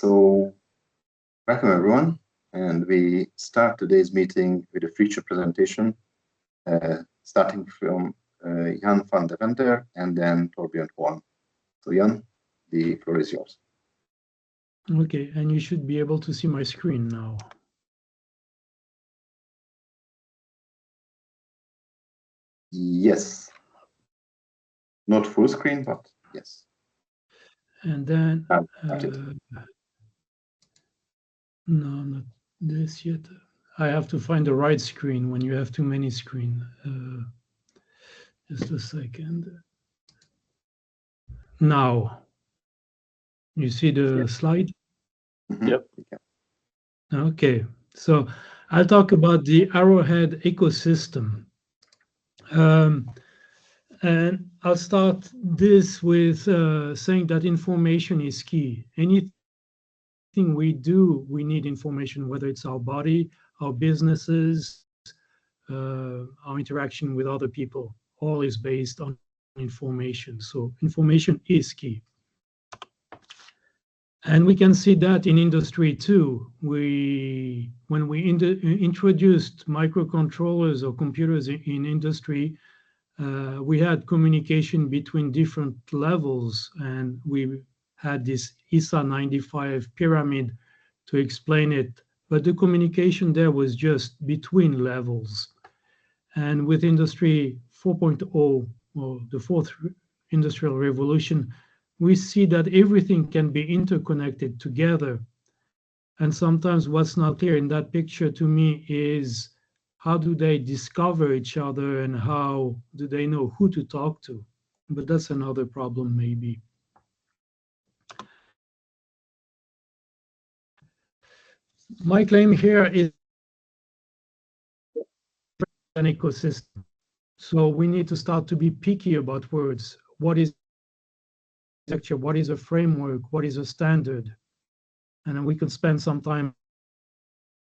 So, welcome everyone, and we start today's meeting with a feature presentation, starting from Jan van Deventer and then Torbjörn Holm. So Jan, the floor is yours. Okay, and you should be able to see my screen now. Yes. Not full screen, but yes. And then, no, not this yet. I have to find the right screen when you have too many screens. Just a second. Now, you see the slide? Yep. Okay, so I'll talk about the Arrowhead ecosystem. And I'll start this with saying that information is key. Anything we do, we need information, whether it's our body, our businesses, our interaction with other people, all is based on information. So information is key. And we can see that in industry too. When we introduced microcontrollers or computers in industry, we had communication between different levels, and we had this ISA 95 pyramid to explain it. But the communication there was just between levels. And with Industry 4.0, or the fourth industrial revolution, we see that everything can be interconnected together. And sometimes what's not clear in that picture to me is how do they discover each other and how do they know who to talk to? But that's another problem maybe. My claim here is an ecosystem. So we need to start to be picky about words. What is architecture? What is a framework? What is a standard? And we can spend some time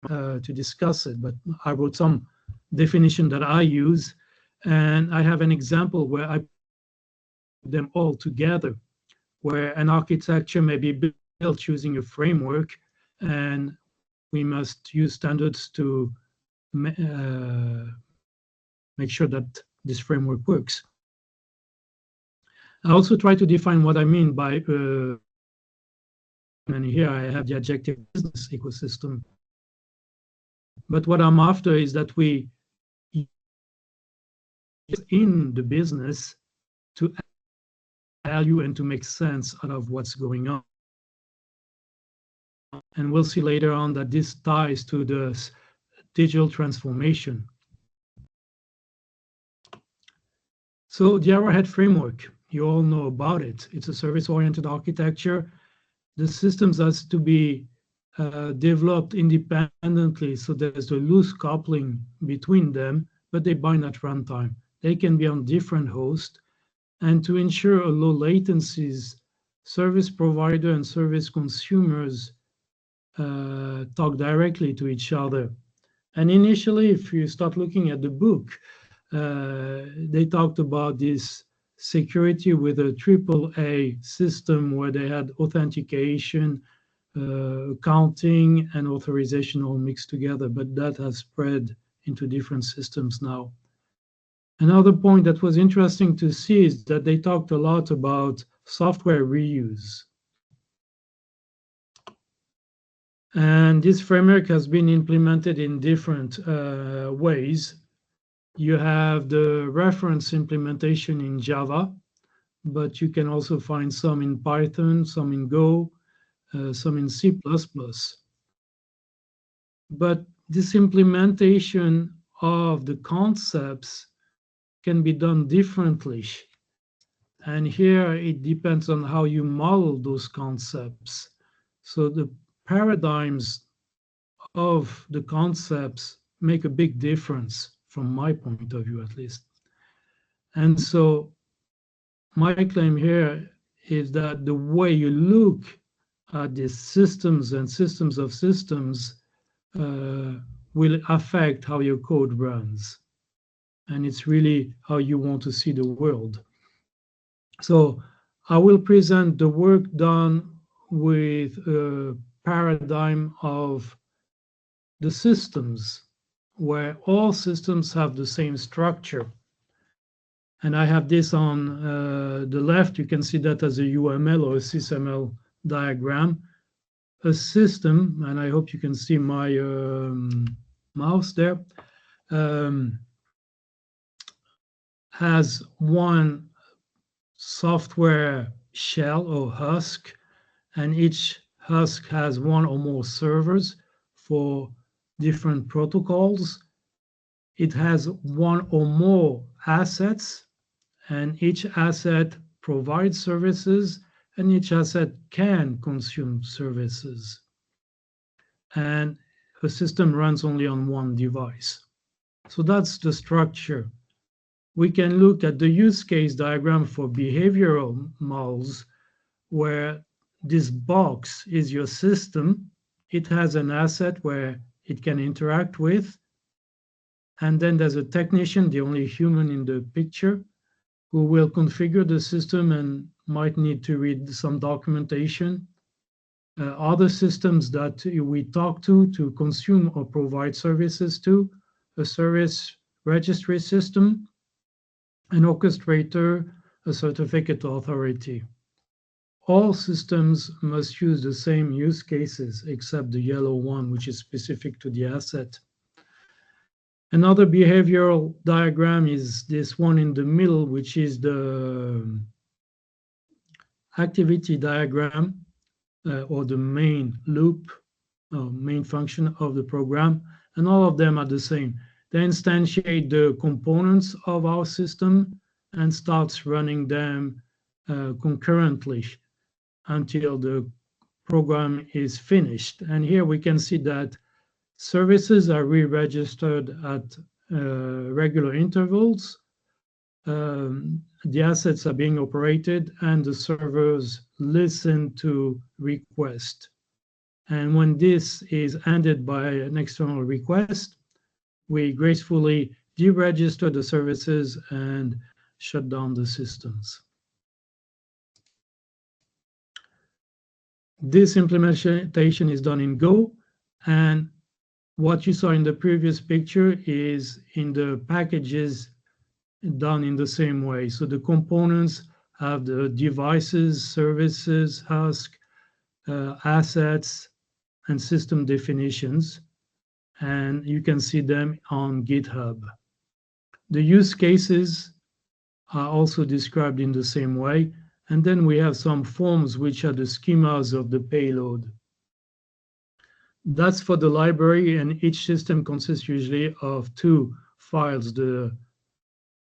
to discuss it, but I wrote some definition that I use, and I have an example where I put them all together, where an architecture may be built using a framework, and we must use standards to make sure that this framework works. I also try to define what I mean by, and here I have the adjective business ecosystem. But what I'm after is that we use in the business to add value and to make sense out of what's going on. And we'll see later on that this ties to the digital transformation. So the Arrowhead framework, you all know about it. It's a service-oriented architecture. The systems has to be developed independently, so there's a loose coupling between them, but they bind at runtime. They can be on different hosts, and to ensure a low latencies, service provider and service consumers talk directly to each other. And initially, if you start looking at the book, they talked about this security with a AAA system where they had authentication, accounting, and authorization all mixed together, but that has spread into different systems now. Another point that was interesting to see is that they talked a lot about software reuse. And this framework has been implemented in different ways. You have the reference implementation in Java, but you can also find some in Python, some in Go, some in C++. But this implementation of the concepts can be done differently. And here it depends on how you model those concepts. So the paradigms of the concepts make a big difference from my point of view, at least. And so my claim here is that the way you look at these systems and systems of systems will affect how your code runs. And it's really how you want to see the world. So I will present the work done with a paradigm of the systems, where all systems have the same structure. And I have this on the left. You can see that as a UML or a SysML diagram. A system, and I hope you can see my mouse there, has one software shell or husk, and each husk has one or more servers for different protocols. It has one or more assets, and each asset provides services, and each asset can consume services. And a system runs only on one device. So that's the structure. We can look at the use case diagram for behavioral models, where this box is your system. It has an asset where it can interact with. And then there's a technician, the only human in the picture, who will configure the system and might need to read some documentation. Other systems that we talk to consume or provide services to, a service registry system, an orchestrator, a certificate authority. All systems must use the same use cases except the yellow one, which is specific to the asset. Another behavioral diagram is this one in the middle, which is the activity diagram or the main loop, main function of the program, and all of them are the same. They instantiate the components of our system and starts running them concurrently until the program is finished. And here we can see that services are re-registered at regular intervals. The assets are being operated and the servers listen to request. And when this is ended by an external request, we gracefully deregister the services and shut down the systems. This implementation is done in Go, and what you saw in the previous picture is in the packages done in the same way. So the components have the devices, services, husk, assets, and system definitions, and you can see them on GitHub. The use cases are also described in the same way, and then we have some forms which are the schemas of the payload. That's for the library, and each system consists usually of two files, the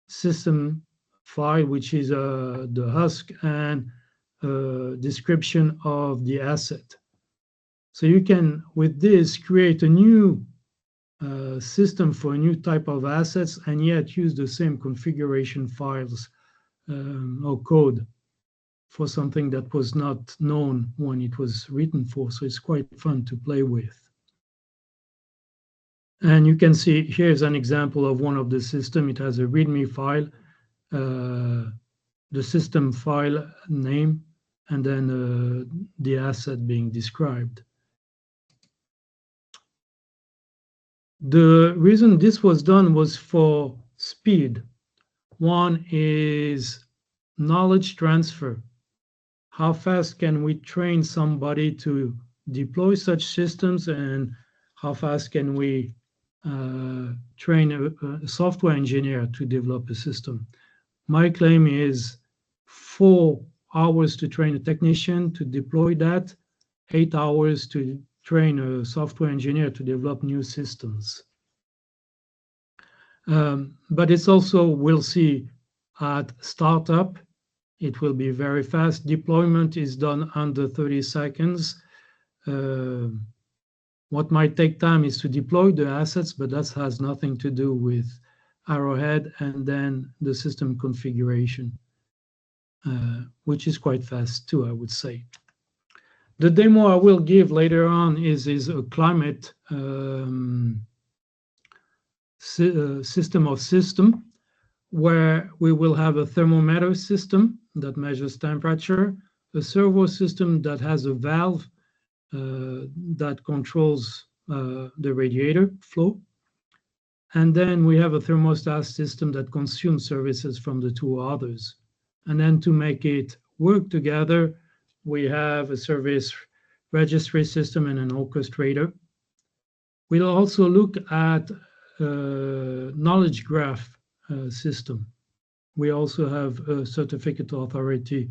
system file, which is the husk, and a description of the asset. So you can, with this, create a new system for a new type of assets and yet use the same configuration files or code for something that was not known when it was written for. So it's quite fun to play with. And you can see here's an example of one of the system. It has a README file, the system file name, and then the asset being described. The reason this was done was for speed. One is knowledge transfer. How fast can we train somebody to deploy such systems, and how fast can we train a software engineer to develop a system? My claim is 4 hours to train a technician to deploy that, 8 hours to train a software engineer to develop new systems. But it's also, we'll see at startup, it will be very fast. Deployment is done under 30 seconds. What might take time is to deploy the assets, but that has nothing to do with Arrowhead, and then the system configuration, which is quite fast too, I would say. The demo I will give later on is a climate system of system, where we will have a thermometer system that measures temperature, a servo system that has a valve that controls the radiator flow. And then we have a thermostat system that consumes services from the two others. And then to make it work together, we have a service registry system and an orchestrator. We'll also look at knowledge graph system. We also have a certificate authority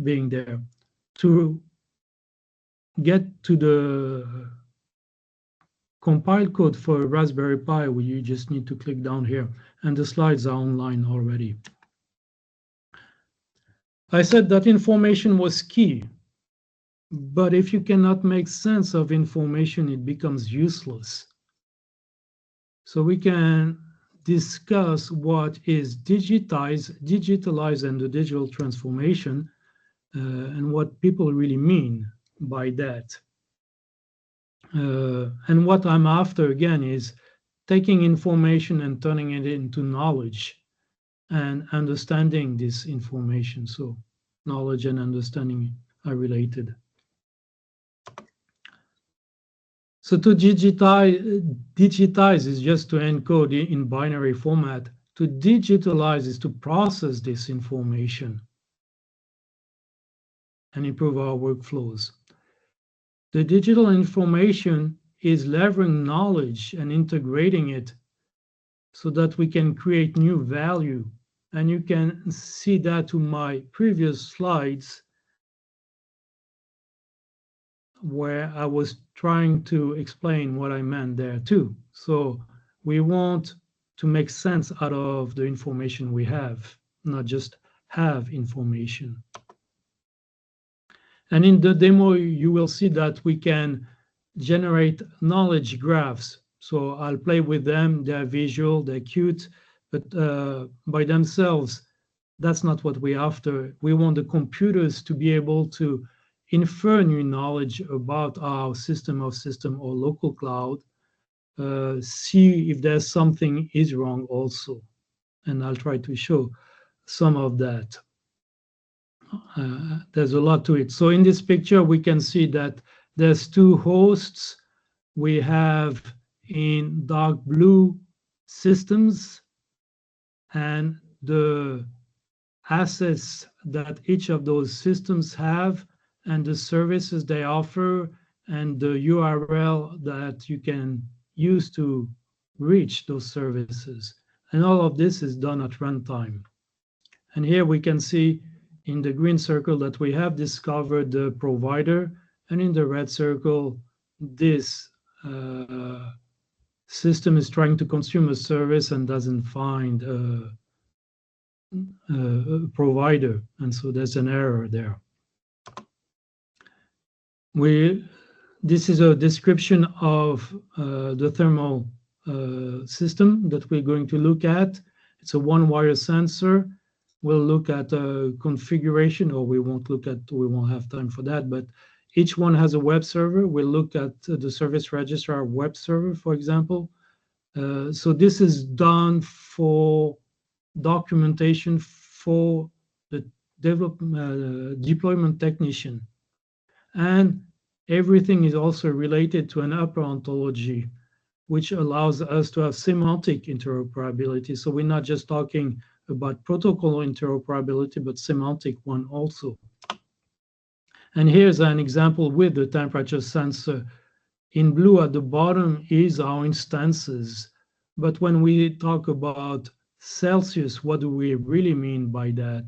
being there. To get to the compiled code for Raspberry Pi, you just need to click down here, and the slides are online already. I said that information was key, but if you cannot make sense of information, it becomes useless. So we can discuss what is digitalize and the digital transformation, and what people really mean by that. And what I'm after, again, is taking information and turning it into knowledge and understanding this information. So knowledge and understanding are related. So to digitize is just to encode in binary format. To digitalize is to process this information and improve our workflows. The digital information is leveraging knowledge and integrating it so that we can create new value. And you can see that to my previous slides, where I was trying to explain what I meant there too. So we want to make sense out of the information we have, not just have information. And in the demo, you will see that we can generate knowledge graphs. So I'll play with them. They're visual, they're cute, but by themselves, that's not what we're after. We want the computers to be able to infer new knowledge about our system of system or local cloud, see if there's something is wrong also. And I'll try to show some of that. There's a lot to it. So in this picture, we can see that there's two hosts. We have in dark blue systems and the assets that each of those systems have and the services they offer and the URL that you can use to reach those services. And all of this is done at runtime. And here we can see in the green circle that we have discovered the provider, and in the red circle, this system is trying to consume a service and doesn't find a provider, and so there's an error there. This is a description of the thermal system that we're going to look at. It's a one-wire sensor. We'll look at configuration, or we won't have time for that, but each one has a web server. We'll look at the service registrar web server, for example. So this is done for documentation for the deployment technician. And everything is also related to an upper ontology, which allows us to have semantic interoperability. So we're not just talking about protocol interoperability, but semantic one also. And here's an example with the temperature sensor. In blue at the bottom is our instances. But when we talk about Celsius, what do we really mean by that?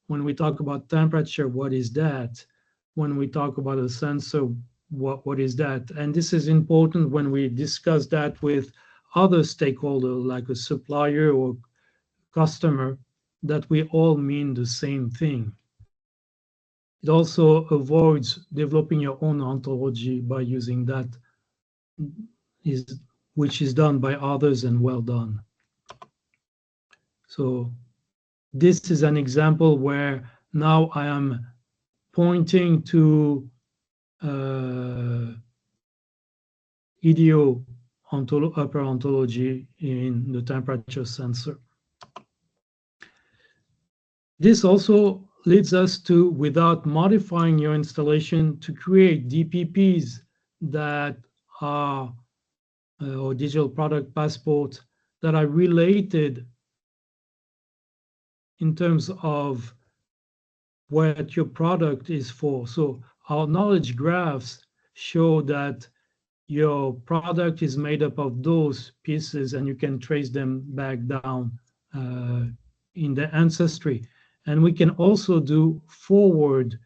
When we talk about temperature, what is that? When we talk about a sensor, what is that? And this is important when we discuss that with other stakeholders, like a supplier or customer, that we all mean the same thing. It also avoids developing your own ontology by using that, which is done by others and well done. So this is an example where now I am pointing to EDO upper ontology in the temperature sensor. This also leads us to, without modifying your installation, to create DPPs that are, or digital product passport, that are related in terms of what your product is for. So our knowledge graphs show that your product is made up of those pieces, and you can trace them back down in the ancestry. And we can also do forward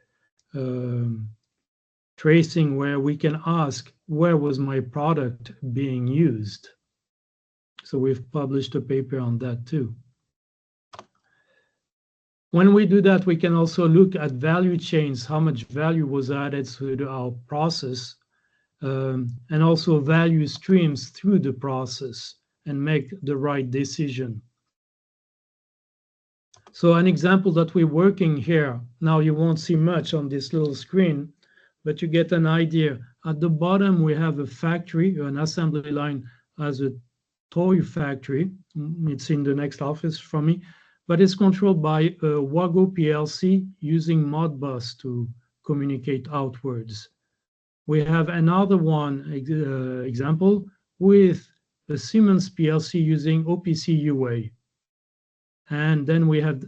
tracing, where we can ask, where was my product being used? So we've published a paper on that too. When we do that, we can also look at value chains, how much value was added to our process, and also value streams through the process, and make the right decision. So an example that we're working here, now you won't see much on this little screen, but you get an idea. At the bottom, we have a factory, an assembly line as a toy factory. It's in the next office from me, but it's controlled by a Wago PLC using Modbus to communicate outwards. We have another one example with a Siemens PLC using OPC UA. And then we have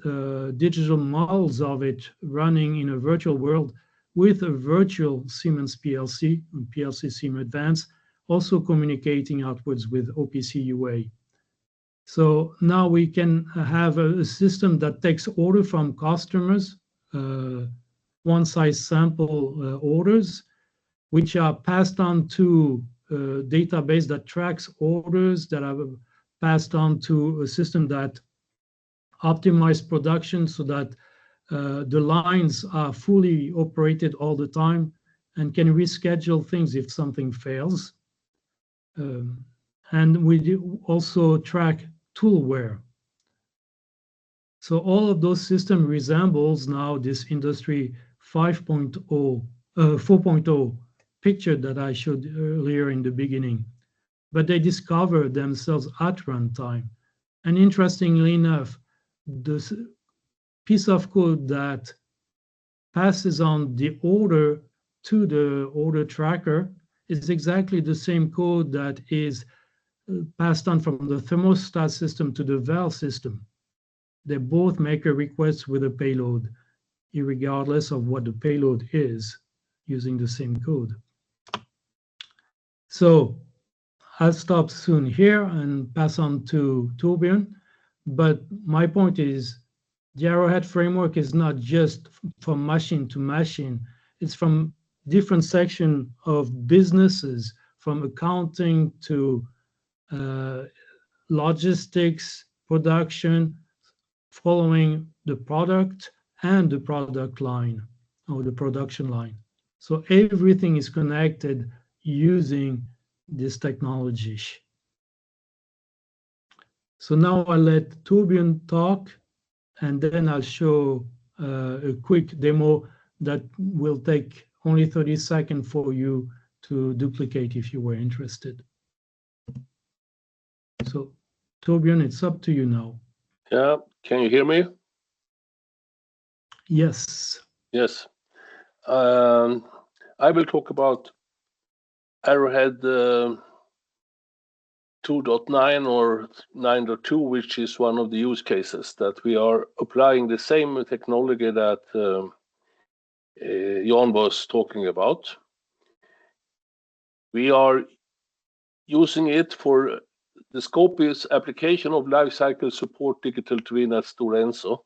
digital models of it running in a virtual world with a virtual Siemens PLC, PLC Sim Advanced, also communicating outwards with OPC UA. So now we can have a system that takes order from customers, one-size sample orders, which are passed on to a database that tracks orders, that are passed on to a system that optimizes production so that the lines are fully operated all the time and can reschedule things if something fails. And we do also track toolware. So all of those systems resembles now this industry 5.0, 4.0 picture that I showed earlier in the beginning, but they discover themselves at runtime. And interestingly enough, this piece of code that passes on the order to the order tracker is exactly the same code that is passed on from the thermostat system to the valve system. They both make a request with a payload, regardless of what the payload is, using the same code. So I'll stop soon here and pass on to Torbjörn. But my point is, the Arrowhead framework is not just from machine to machine. It's from different sections of businesses, from accounting to logistics, production, following the product and the product line or the production line. So everything is connected using this technology. So now I'll let Torbjörn talk, and then I'll show a quick demo that will take only 30 seconds for you to duplicate if you were interested. So Torbjörn, it's up to you now. Yeah, can you hear me? Yes. Yes. I will talk about Arrowhead 2.9 or 9.2, which is one of the use cases that we are applying the same technology that Jan was talking about. We are using it for the scope is application of lifecycle support digital twin at Stora Enso.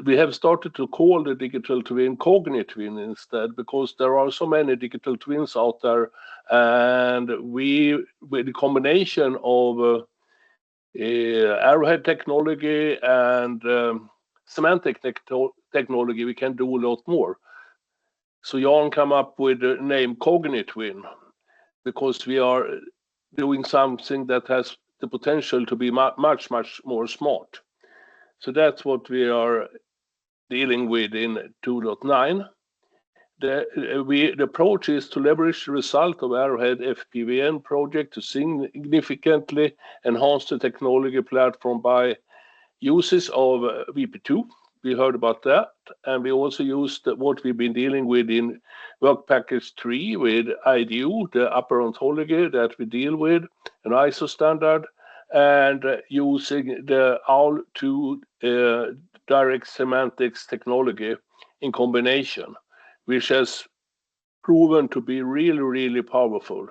We have started to call the digital twin Cognit twin instead, because there are so many digital twins out there, and we, with the combination of Arrowhead technology and semantic technology, we can do a lot more. So Jan came up with the name Cognit twin, because we are doing something that has the potential to be much more smart. So that's what we are dealing with in 2.9. The approach is to leverage the result of Arrowhead fPVN project to significantly enhance the technology platform by uses of VP2, we heard about that, and we also used what we've been dealing with in work package 3 with IDU, the upper ontology that we deal with, an ISO standard, and using the OWL2 direct semantics technology in combination, which has proven to be really, really powerful.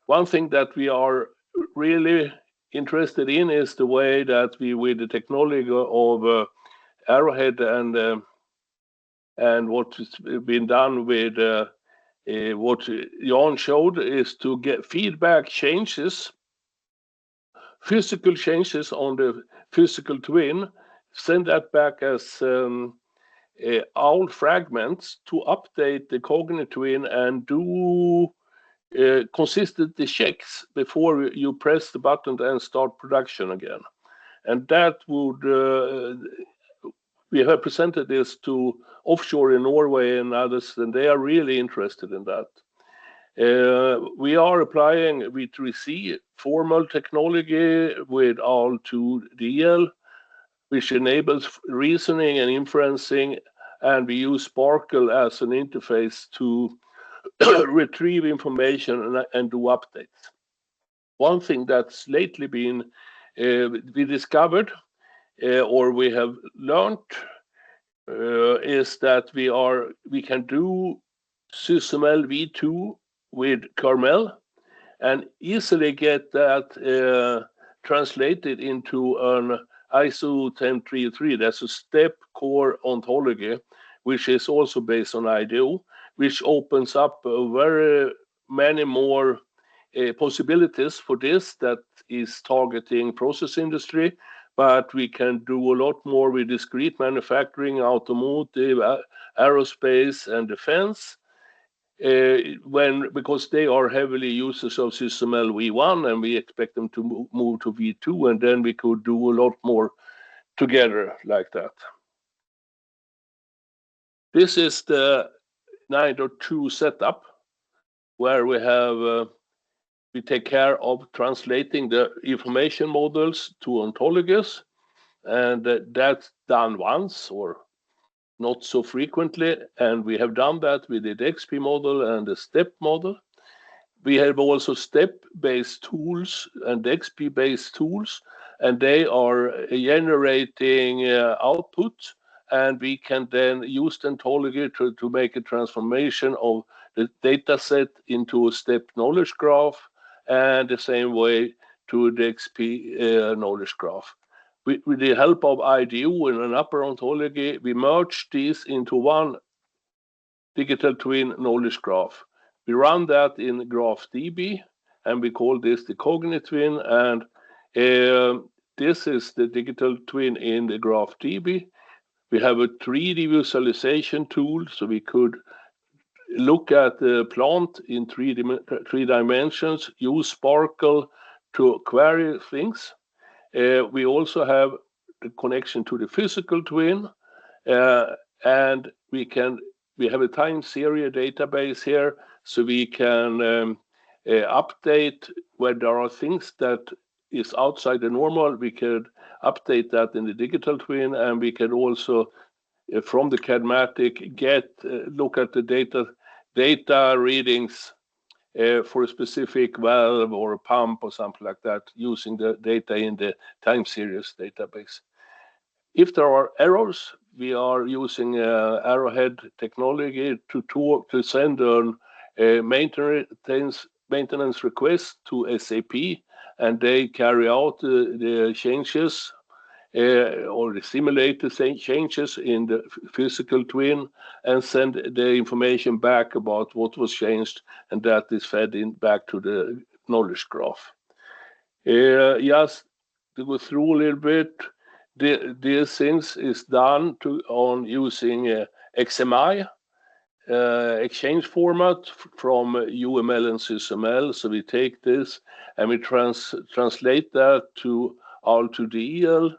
One thing that we are really interested in is the way that we, with the technology of Arrowhead and what's been done with what Jan showed, is to get feedback changes, physical changes on the physical twin, send that back as OWL fragments to update the cognitive twin and do consistent checks before you press the button and start production again. And that would, we have presented this to offshore in Norway and others, and they are really interested in that. We are applying V3C formal technology with OWL2DL, which enables reasoning and inferencing, and we use Sparkle as an interface to retrieve information and do updates. One thing that's lately been we discovered or we have learned is that we can do SysML v2 with kernel and easily get that translated into an ISO 10333. That's a step core ontology, which is also based on IDO, which opens up very many more possibilities for this that is targeting process industry, but we can do a lot more with discrete manufacturing, automotive, aerospace, and defense, because they are heavily users of SysML v1, and we expect them to move to v2, and then we could do a lot more together like that. This is the 9.2 setup, where we have we take care of translating the information models to ontologies, and that's done once or not so frequently, and we have done that with the XP model and the step model. We have also step-based tools and XP-based tools, and they are generating output, and we can then use the ontology to make a transformation of the data set into a step knowledge graph, and the same way to the XP knowledge graph. With the help of IDU and an upper ontology, we merge these into one digital twin knowledge graph. We run that in GraphDB, and we call this the cognitive twin, and this is the digital twin in the GraphDB. We have a 3D visualization tool, so we could look at the plant in three dimensions, use Sparkle to query things. We also have the connection to the physical twin, and we have a time series database here, so we can update where there are things that is outside the normal. We could update that in the digital twin, and we can also from the Cadmatic look at the data readings for a specific valve or a pump or something like that, using the data in the time series database. If there are errors, we are using Arrowhead technology to send a maintenance request to SAP, and they carry out the changes or simulate the changes in the physical twin and send the information back about what was changed, and that is fed in back to the knowledge graph. Just to go through a little bit, these things is done on using XMI exchange format from UML and SysML. So we take this and we translate that to OWL2DL,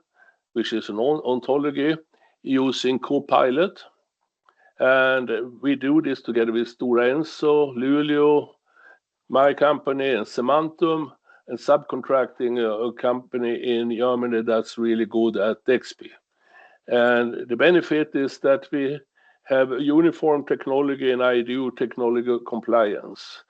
which is an ontology, using Copilot. And we do this together with Stora Enso, Luleå, my company, and Semantum, and subcontracting a company in Germany that's really good at XP. And the benefit is that we have a uniform technology and IDU technology compliance.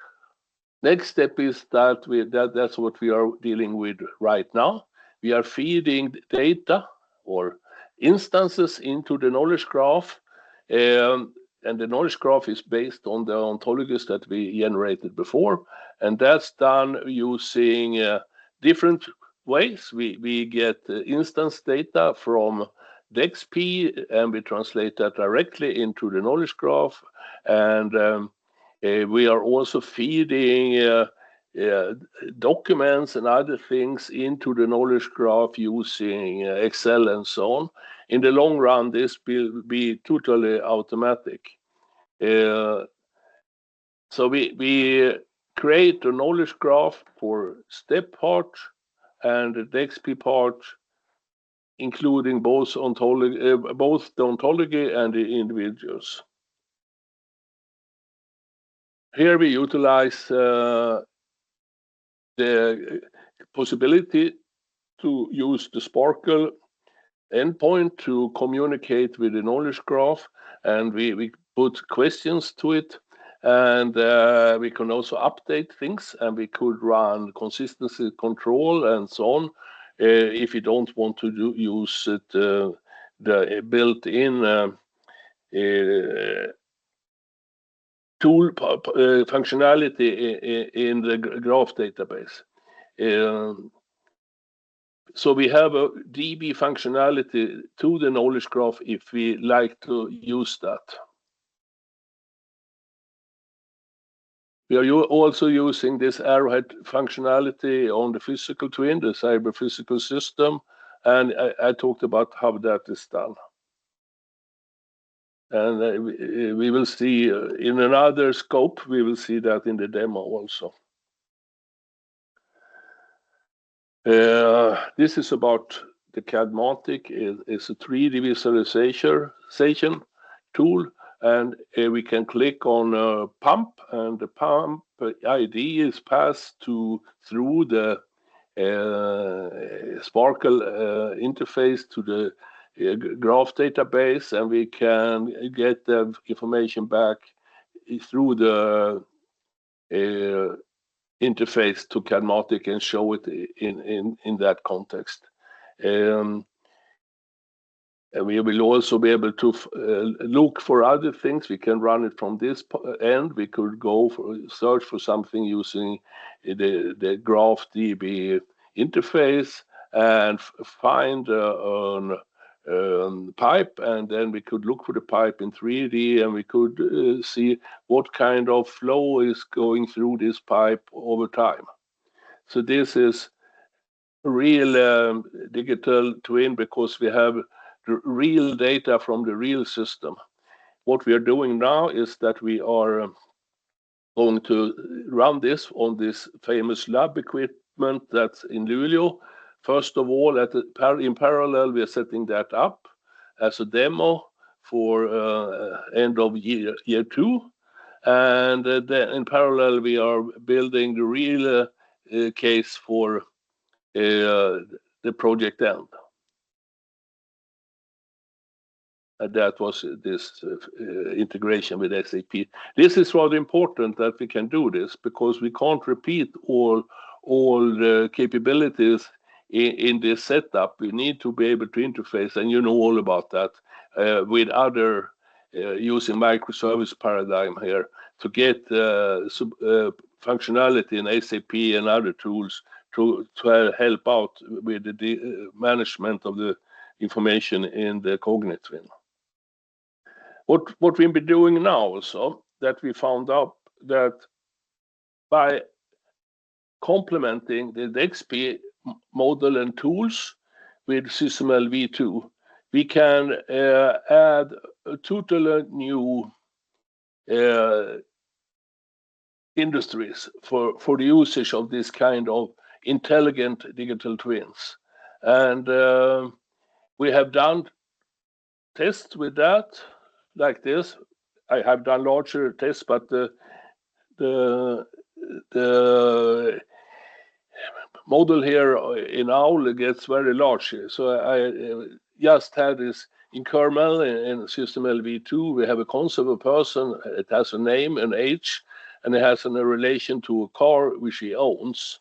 Next step is that's what we are dealing with right now. We are feeding data or instances into the knowledge graph, and the knowledge graph is based on the ontologies that we generated before, and that's done using different ways. We get instance data from the XP, and we translate that directly into the knowledge graph, and we are also feeding documents and other things into the knowledge graph using Excel and so on. In the long run, this will be totally automatic. So we create a knowledge graph for step part and the XP part, including both the ontology and the individuals. Here we utilize the possibility to use the Sparkle endpoint to communicate with the knowledge graph, and we put questions to it, and we can also update things, and we could run consistency control and so on if you don't want to use it, the built-in tool functionality in the graph database. So we have a DB functionality to the knowledge graph if we like to use that. We are also using this Arrowhead functionality on the physical twin, the cyber physical system, and I talked about how that is done. And we will see in another scope, we will see that in the demo also. This is about the Cadmatic. It's a 3D visualization tool, and we can click on a pump, and the pump ID is passed through the Sparkle interface to the graph database, and we can get the information back through the interface to Cadmatic and show it in that context. And we will also be able to look for other things. We can run it from this end. We could go search for something using the graph DB interface and find a pipe, and then we could look for the pipe in 3D, and we could see what kind of flow is going through this pipe over time. So this is real digital twin, because we have the real data from the real system. What we are doing now is that we are going to run this on this famous lab equipment that's in Luleå. First of all, in parallel, we are setting that up as a demo for end of year 2. And then in parallel, we are building the real case for the project end. And that was this integration with SAP. This is rather important that we can do this, because we can't repeat all the capabilities in this setup. We need to be able to interface, and you know all about that, with other using microservice paradigm here to get functionality in SAP and other tools to help out with the management of the information in the Cognate Twin. What we've been doing now also, that we found out that by complementing the XP model and tools with SysML v2, we can add a totally new industries for the usage of this kind of intelligent digital twins. And we have done tests with that, like this. I have done larger tests, but the model here in OWL gets very large here. So I just had this in kernel in systeml v2, we have a concept of a person. It has a name, an age, and it has a relation to a car which he owns.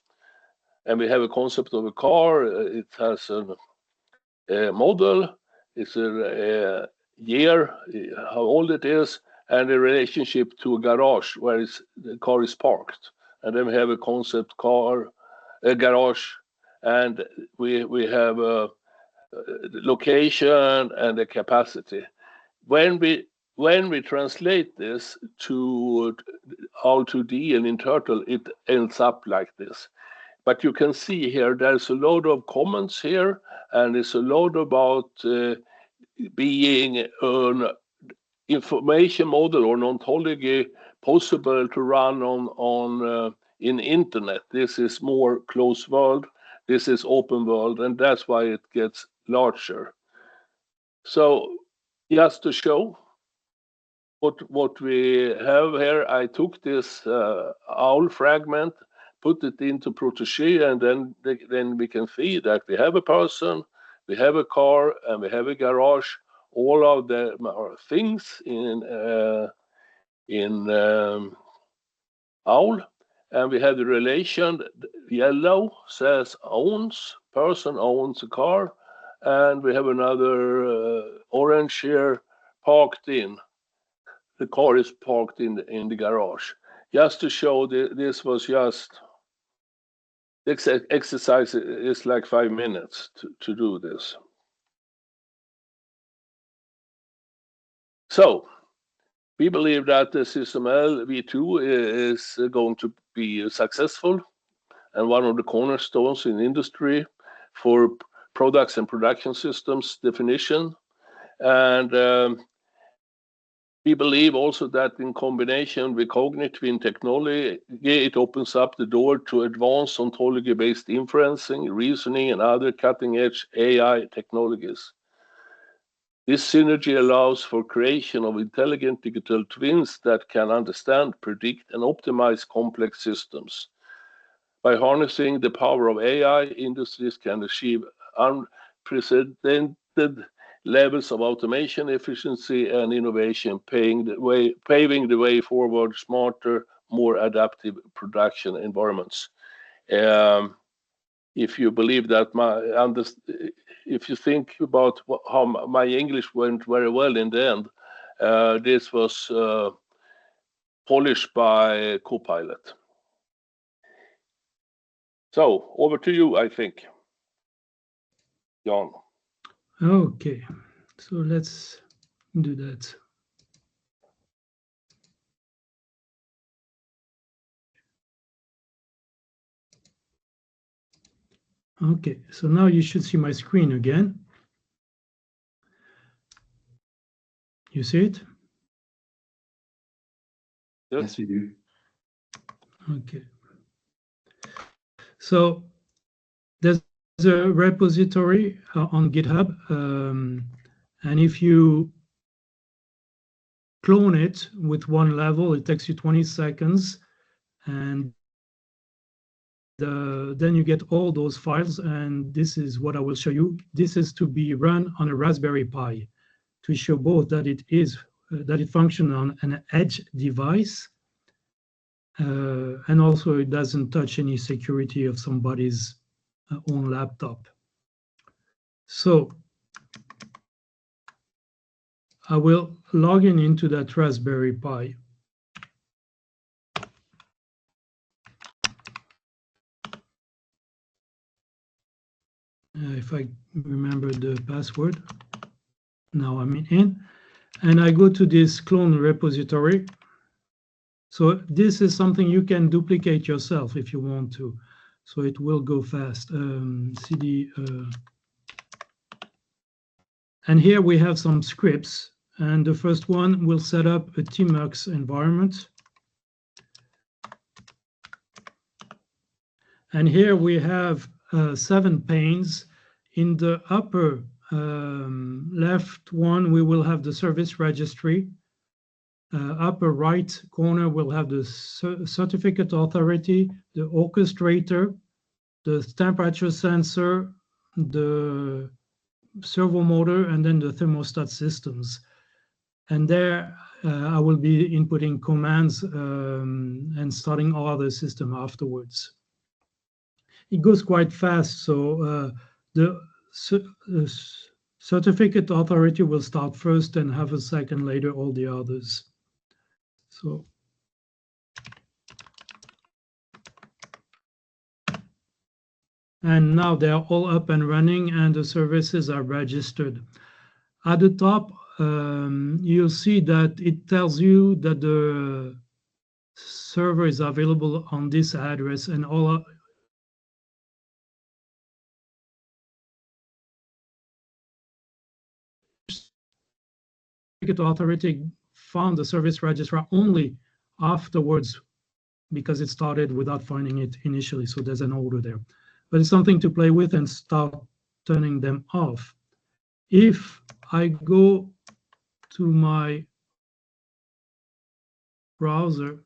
And we have a concept of a car. It has a model. It's a year, how old it is, and a relationship to a garage where the car is parked. And then we have a concept car, a garage, and we have a location and the capacity. When we translate this to R2D and in Turtle, it ends up like this. But you can see here, there's a load of comments here, and it's a load about being an information model or an ontology possible to run on in internet. This is more closed world. This is open world, and that's why it gets larger. So just to show what we have here, I took this owl fragment, put it into Protégé, and then we can see that we have a person, we have a car, and we have a garage. All of them are things in owl, and we have the relation. Yellow says owns, person owns a car, and we have another orange here, parked in. The car is parked in the garage. Just to show this was just, this exercise is like 5 minutes to do this. So we believe that the systeml v2 is going to be successful and one of the cornerstones in industry for products and production systems definition. And we believe also that in combination with cognitive technology, it opens up the door to advanced ontology-based inferencing, reasoning, and other cutting-edge AI technologies. This synergy allows for creation of intelligent digital twins that can understand, predict, and optimize complex systems. By harnessing the power of AI, industries can achieve unprecedented levels of automation, efficiency, and innovation, paving the way forward smarter, more adaptive production environments. If you believe that if you think about how my English went very well in the end, this was polished by Copilot. So over to you, I think, Jan. Okay, so let's do that. Okay, so now you should see my screen again. You see it? Yes, we do. Okay. So there's a repository on GitHub, and if you clone it with one level, it takes you 20 seconds, and then you get all those files, and this is what I will show you. This is to be run on a Raspberry Pi to show both that it functions on an edge device, and also it doesn't touch any security of somebody's own laptop. So I will log into that Raspberry Pi. If I remember the password, now I'm in, and I go to this clone repository. So this is something you can duplicate yourself if you want to. So it will go fast. CD, and here we have some scripts, and the first one will set up a tmux environment. And here we have 7 panes. In the upper left one, we will have the service registry. Upper right corner will have the certificate authority, the orchestrator, the temperature sensor, the servo motor, and then the thermostat systems. And there I will be inputting commands and starting all other system afterwards. It goes quite fast, so the certificate authority will start first and have a second later all the others. So and now they're all up and running and the services are registered. At the top, you'll see that it tells you that the server is available on this address, and all authority found the service registrar only afterwards because it started without finding it initially. So there's an order there, but it's something to play with and start turning them off. If I go to my browser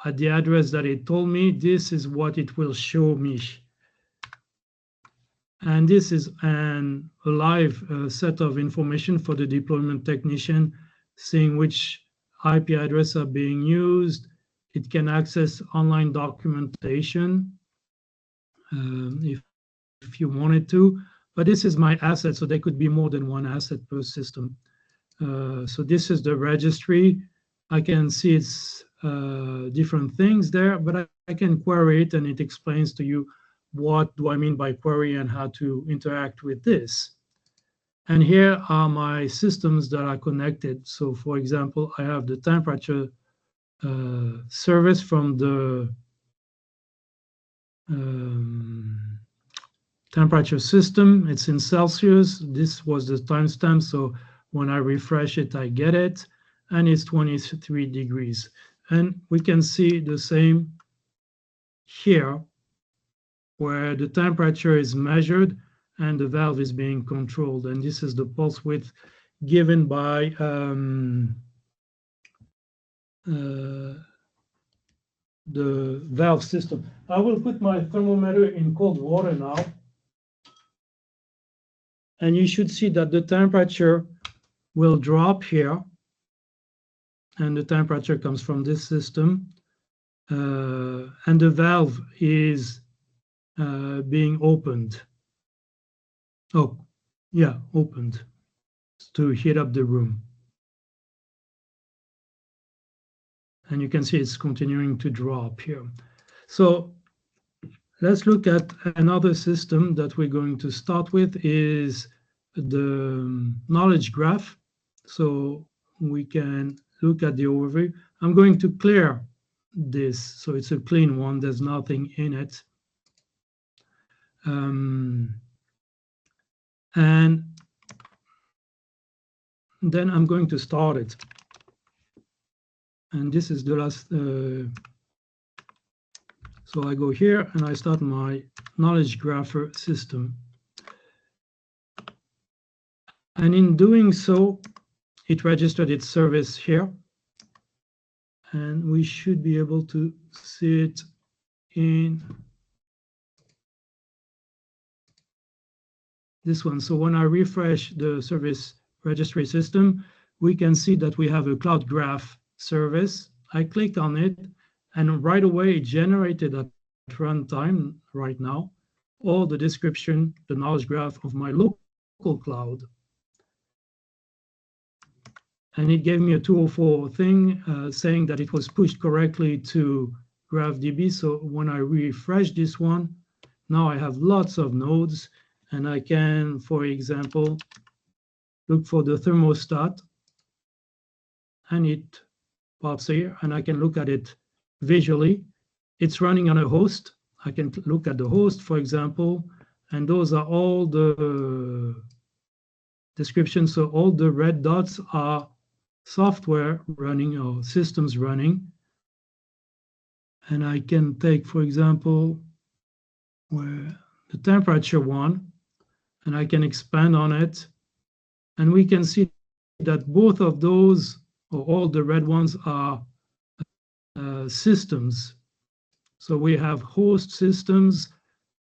at the address that it told me, this is what it will show me. And this is a live set of information for the deployment technician, seeing which IP address are being used. It can access online documentation if you wanted to, but this is my asset, so there could be more than one asset per system. So this is the registry. I can see it's different things there, but I can query it and it explains to you what do I mean by query and how to interact with this. And here are my systems that are connected. So for example, I have the temperature service from the temperature system. It's in Celsius. This was the timestamp, so when I refresh it, I get it, and it's 23 degrees. And we can see the same here, where the temperature is measured and the valve is being controlled. And this is the pulse width given by the valve system. I will put my thermometer in cold water now. And you should see that the temperature will drop here. And the temperature comes from this system. And the valve is being opened. Oh, yeah, opened to heat up the room. And you can see it's continuing to drop here. So let's look at another system that we're going to start with is the knowledge graph. So we can look at the overview. I'm going to clear this, so it's a clean one. There's nothing in it. And then I'm going to start it. And this is the last. So I go here and I start my knowledge grapher system. And in doing so, it registered its service here. And we should be able to see it in this one. So when I refresh the service registry system, we can see that we have a cloud graph service. I clicked on it, and right away it generated at runtime right now all the description, the knowledge graph of my local cloud. And it gave me a 204 thing saying that it was pushed correctly to GraphDB. So when I refresh this one, now I have lots of nodes, and I can, for example, look for the thermostat, and it pops here, and I can look at it visually. It's running on a host. I can look at the host, for example, and those are all the descriptions. So all the red dots are software running or systems running. And I can take, for example, where the temperature one, and I can expand on it. And we can see that both of those, or all the red ones, are systems. So we have host systems.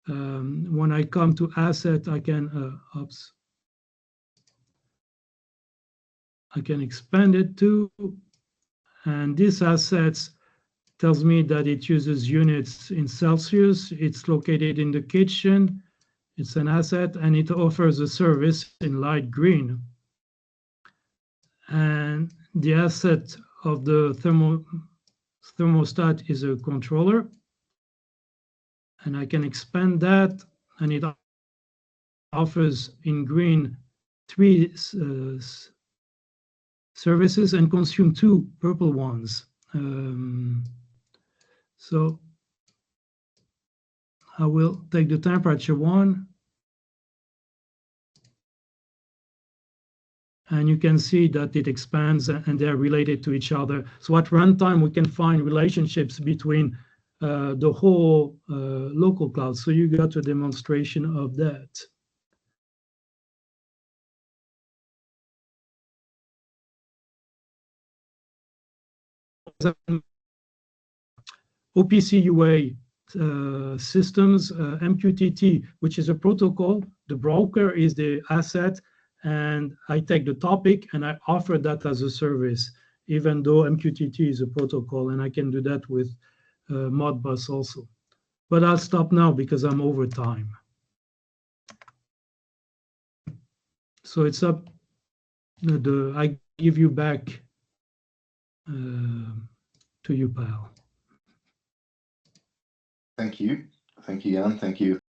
When I come to asset, I can, oops, I can expand it to, and this assets tells me that it uses units in Celsius. It's located in the kitchen. It's an asset, and it offers a service in light green. And the asset of the thermostat is a controller. And I can expand that, and it offers in green 3 services and consume 2 purple ones. So I will take the temperature one, and you can see that it expands and they're related to each other. So at runtime, we can find relationships between the whole local cloud. So you got a demonstration of that. OPC UA systems, MQTT, which is a protocol. The broker is the asset, and I take the topic and I offer that as a service, even though MQTT is a protocol, and I can do that with Modbus also. But I'll stop now because I'm over time. So it's up. I give you back to you, pal. Thank you. Thank you, Jan. Thank you.